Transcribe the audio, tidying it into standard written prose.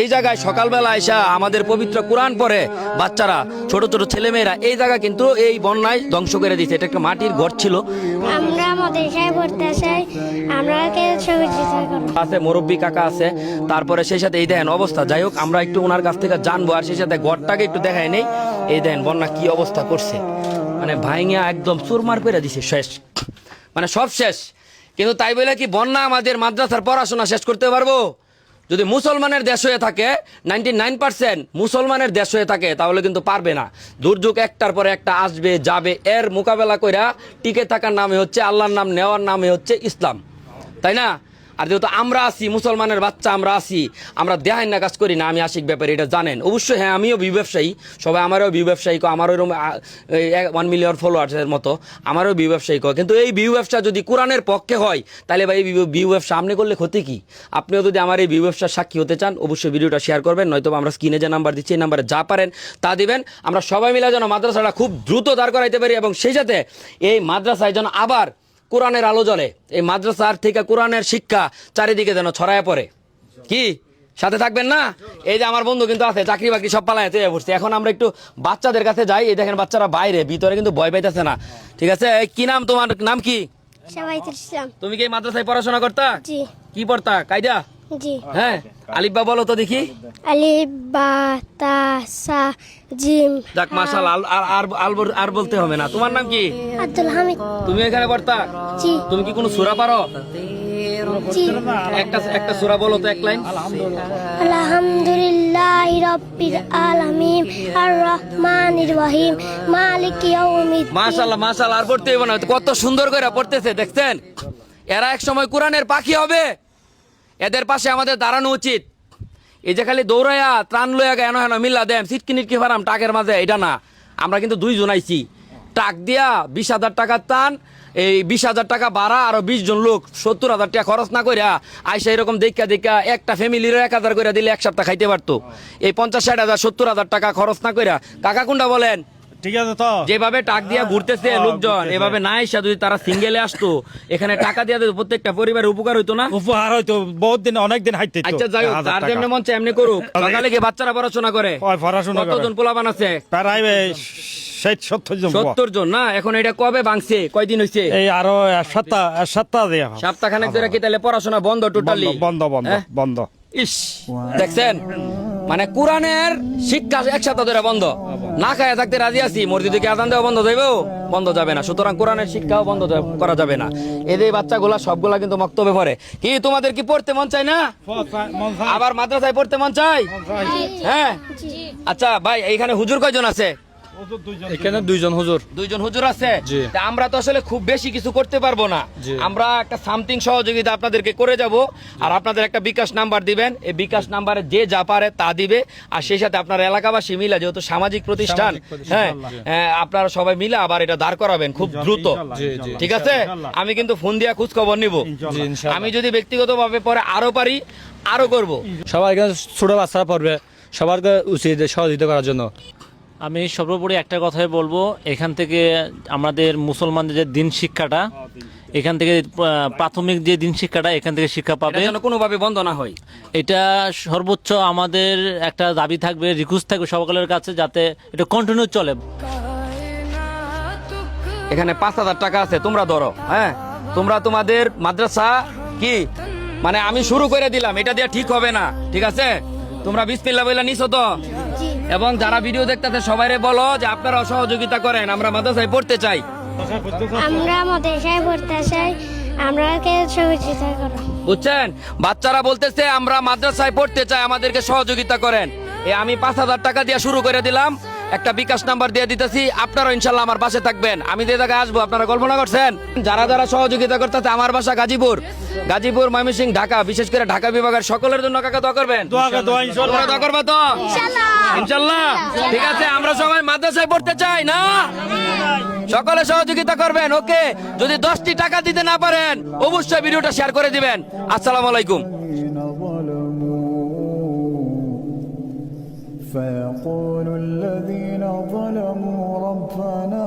এই জায়গায় সকালবেলা এসে আমাদের পবিত্র কোরআন পড়ে বাচ্চারা, ছোট ছোট ছেলেমেয়েরা এই জায়গা কিন্তু এই বন্যায় ধ্বংস করে দিয়েছে। এটা একটা মাটির ঘর ছিল। আমরা মাদ্রাসায় পড়তে চাই, আমরা সহযোগিতা করব। আছে মুরব্বী কাকা আছে, তারপরে সেই সাথে এই দেখেন অবস্থা। যাই হোক, আমরা একটু ওনার কাছ থেকে জানবো, আর সেই সাথে ঘরটাকে একটু দেখাই নেই। এই দেখেন বন্যা কি অবস্থা করছে, মানে ভাইঙা একদম চুরমার পেরে দিছে, শেষ, মানে সব শেষ। কিন্তু তাই বলে কি বন্যা আমাদের মাদ্রাসার পড়াশোনা শেষ করতে পারবো? যদি মুসলমানের দেশ হয়ে থাকে, 99% মুসলমানের দেশ হয়ে থাকে, তাহলে কিন্তু পারবে না। দুর্যোগ একটার পরে একটা আসবে যাবে, এর মোকাবেলা কইরা টিকে থাকার নামে হচ্ছে আল্লাহর নাম নেওয়ার নামে হচ্ছে ইসলাম, তাই না? আর যেহেতু আমরা আছি, মুসলমানের বাচ্চা আমরা আছি, আমরা দেহাই না কাজ করি না। আমি আশিক ব্যাপারে এটা জানেন অবশ্যই। হ্যাঁ, আমিও ব্যবসায়ী, সবাই আমারও ব্যবসায়ী, আমারও এরকম 1 মিলিয়ন ফলোয়ার্সের মতো আমারও ব্যবসায়ী। কিন্তু এই ব্যবসা যদি কোরআনের পক্ষে হয়, তাহলে ভাই এই ব্যবসা আপনি করলে ক্ষতি কি? আপনিও যদি আমার এই ব্যবসার সাক্ষী হতে চান, অবশ্যই ভিডিওটা শেয়ার করবেন, নয়তো আমরা স্ক্রিনে যে নাম্বার দিচ্ছি এই নাম্বারে যা পারেন তা দিবেন। আমরা সবাই মিলে যেন মাদ্রাসাটা খুব দ্রুত দাঁড় করাইতে পারি, এবং সেই সাথে এই মাদ্রাসায় যেন আবার কোরআনের আলো জ্বলে। এই মাদ্রাসার থেকে কোরআনের শিক্ষা চারিদিকে যেন ছড়ায় পড়ে। কি সাথে থাকবেন না? এই যে আমার বন্ধু কিন্তু আছে, চাকরি বাকরি সব পালায় চেয়ে পড়ছে। এখন আমরা একটু বাচ্চাদের কাছে যাই। এই দেখেন বাচ্চারা বাইরে, ভিতরে কিন্তু ভয় পাইতেছে না। ঠিক আছে, কি নাম তোমার? নাম কি? সবাইতুল ইসলাম। তুমি কি এই মাদ্রাসায় পড়াশোনা করতা? জি। কি পড়তা? কায়দা? জি। হ্যাঁ, আলিফ বা বলো তো দেখি। আলিফ বা তা সা জিম। যাক মাশাআল্লাহ, আর বলতে হবে না। তোমার নাম কি? আব্দুল হামিদ। তুমি এখানে পড়তা? জি। তুমি কি কোনো সূরা পারো? জি। একটা সূরা বলো তো, এক লাইন। আলহামদুলিল্লাহি রাব্বিল আলামিন আর রহমানির রহিম মালিকি ইয়াউমিদ্দিন। মাশাআল্লাহ মাশাআল্লাহ, আর পড়তে হবে না। কত সুন্দর করে পড়তেছে, দেখছেন? এরা এক সময় কোরআনের পাখি হবে। এদের পাশে আমাদের দাঁড়ানো উচিত। এই যে খালি দৌড়াইয়া ত্রাণ লইয়া হেন হেন মিল্লা দেন সিটকিনিটকি ফারাম টাকের মাঝে, এটা না। আমরা কিন্তু 2 জন আইছি, টাক দিয়া 20,000 টাকার ত্রাণ, এই 20,000 টাকা ভাড়া, আরো 20 জন লোক 70,000 টাকা খরচ না করিয়া আইসা এরকম দেখা একটা ফ্যামিলির 1,000 করে দিলে 1 সপ্তাহ খাইতে পারতো। এই 50-60,000 70,000 টাকা খরচ না করিয়া, কাকা কোনটা বলেন? ঠিক আছে তো, যেভাবে টাক দিয়া ঘুরতেছে লোকজন, এভাবে না এসে যদি তারা সিঙ্গেলে আসতো, এখানে টাকা দিয়া দিত, প্রত্যেকটা পরিবারের উপকার হইতো না? উপহার হয়তো বহুত দিন, অনেক দিন হাইতে। আচ্ছা যাই হোক, তার যেমনি মন চায় এমনি করুক। সকালে কি বাচ্চারা পড়াশোনা করে? পড়াশোনা করে। কতজন পোলাপান আছে? প্রায় 60-70 জন। 70 জন না? এখন এটা কবে ভাঙছে? কয়দিন হইছে? এই আরো সপ্তাহ দিয়ে সপ্তাহখানেক ধরে কি তাহলে পড়াশোনা বন্ধ টোটালি? বন্ধ। ইস, দেখছেন, মানে কোরআনের শিক্ষা এক সপ্তাহ ধরে বন্ধ। না খায় থাকতে রাজি আছি, মসজিদে কি আজান দেওয়া বন্ধ যাইবো? বন্ধ যাবে না। সুতরাং কোরআনের শিক্ষাও বন্ধ করা যাবে না। এদের বাচ্চাগুলা সবগুলা কিন্তু মক্তবে পড়ে। কি তোমাদের কি পড়তে মন চায় না? আবার মাদ্রাসায় পড়তে মন চায়? হ্যাঁ। আচ্ছা ভাই, এইখানে হুজুর কয়জন আছে? এখানে 2 জন হুজুর। 2 জন হুজুর আছে। তা আমরা তো আসলে খুব বেশি কিছু করতে পারবো না। আমরা একটা সামথিং সহযোগিতা আপনাদেরকে করে যাব, আর আপনাদের একটা বিকাশ নাম্বার দিবেন। এই বিকাশ নাম্বারে যে যা পারে তা দিবে, আর সেই সাথে আপনার এলাকাবাসী মিলে, যেহেতু সামাজিক প্রতিষ্ঠান, হ্যাঁ, আপনারা সবাই মিলে আবার এটা দাঁড় করাবেন খুব দ্রুত। ঠিক আছে? আমি কিন্তু ফোন দিয়া খোঁজ খবর নিব। আমি যদি ব্যক্তিগতভাবে পরে আরো পারি আরো করব। সবাই এখানে ছোট বাচ্চারা পড়বে, সবার উচিত সহযোগিতা করার জন্য। আমি সর্বোপরি একটা কথাই বলবো, এখান থেকে আমাদের মুসলমানদের যে দিন শিক্ষাটা, এখান থেকে প্রাথমিক যে দিন শিক্ষাটা এখান থেকে শিক্ষা পাবে, যেন কোনোভাবে বন্ধ না হয়। এটা সর্বোচ্চ আমাদের একটা দাবি থাকবে, রিকোয়েস্ট থাকবে সকলের কাছে, যাতে এটা কন্টিনিউ চলে। এখানে 5,000 টাকা আছে, তোমরা ধরো। হ্যাঁ, তোমরা তোমাদের মাদ্রাসা কি, মানে আমি শুরু করে দিলাম, এটা দিয়ে ঠিক হবে না। ঠিক আছে? তোমরা বিসমিল্লাহ বইলা নিছো তো? এবং যারা ভিডিও দেখতেছে সবাইরে বলো যে আপনারা সহযোগিতা করেন, আমরা মাদ্রাসায় পড়তে চাই। আমরা মাদ্রাসায় পড়তে চাই, আমরা সহযোগিতা করব। বুঝছেন? বাচ্চারা বলতেছে আমরা মাদ্রাসায় পড়তে চাই, আমাদেরকে সহযোগিতা করেন। আমি 5,000 টাকা দিয়ে শুরু করে দিলাম, একটা বিকাশ নাম্বার দিয়ে দিতেছি। আপনারা ইনশাল্লাহ আমার পাশে থাকবেন। আমি যে জায়গায় আসবো আপনারা কল্পনা করছেন? যারা যারা সহযোগিতা করতেছে, আমার বাসা গাজীপুর, ময়মনসিংহ, ঢাকা, বিশেষ করে ঢাকা বিভাগের সকলের জন্য কাকা দোয়া করবেন। দোয়া করবা তো ইনশাল্লাহ? ঠিক আছে, আমরা সবাই মাদ্রাসায় পড়তে চাই না? সকলে সহযোগিতা করবেন। ওকে, যদি 10টি টাকা দিতে না পারেন অবশ্যই ভিডিওটা শেয়ার করে দিবেন। আসসালামু আলাইকুম। فيقول الذين ظلموا ربنا